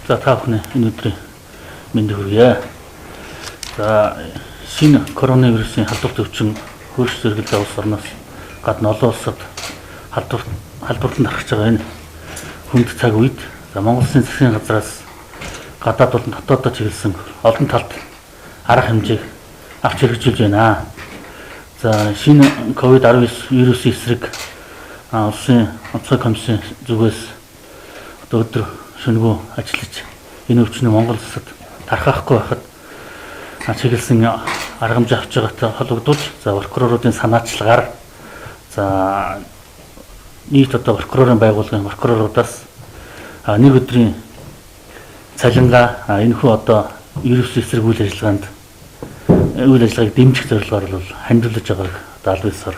За та бүхний энэ өдрийн мэнд хүргье. За шинэ коронавирусын халдварт өвчин хөрш зэрэглээ улс орноос гадна олон улсад халдварлан тархаж байгаа энэ хүнд цаг үед Монгол Улсын засгийн газраас гадаад болон дотоодод чиглэсэн олон талт арга хэмжээг авч хэрэгжүүлж байна. За шинэ COVID-19 вирусын эсрэг улсын онцгой комиссын зүгээс одоо өдөр шөнөгүй ажиллаж энэ өвчнийг Монгол улсад тархахгүй байхад чиглэсэн арга хэмжээ авч байгаатай холбогдуулж за прокуроруудын санаачлагаар за нийт одоо прокурорын байгууллагын прокуроруудаас нэг өдрийн цалингаа энэхүү одоо вирус эсрэг үйл ажиллагааг дэмжих зорилгоор бол хандивлаж байгааг одоо аль биесээр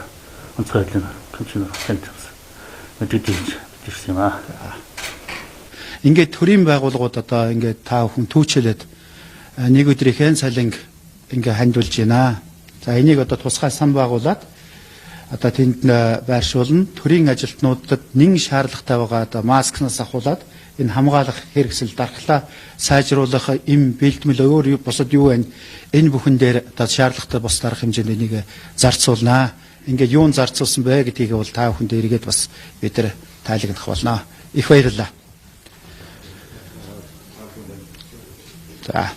онцгой байдлын комиссар танд мэдээлж ирсэн юм аа. Ингээд төрийн байгууллагууд одоо ингээд та бүхэн түүчэлээд нэг өдрийнхээ цалинг ингээд хандуулж байна. За энийг одоо тусгай сан байгуулад одоо тэнд байршуулна. Төрийн ажилтнуудад нэн шаардлагатай байгаа одоо маскнаас ахуулаад энэ хамгаалах хэрэгсэл дархлаа сайжруулах эм бэлтгэл өөр бусад юу вэ? Энэ бүхэн дээр одоо шаардлагатай бус дарах хэмжээнд энийг зарцуулнаа. Ингээд юун зарцуулсан бэ гэдгийг бол та бүхэнд эргээд бас бид нар тайлагнах болно. Их баярлалаа. За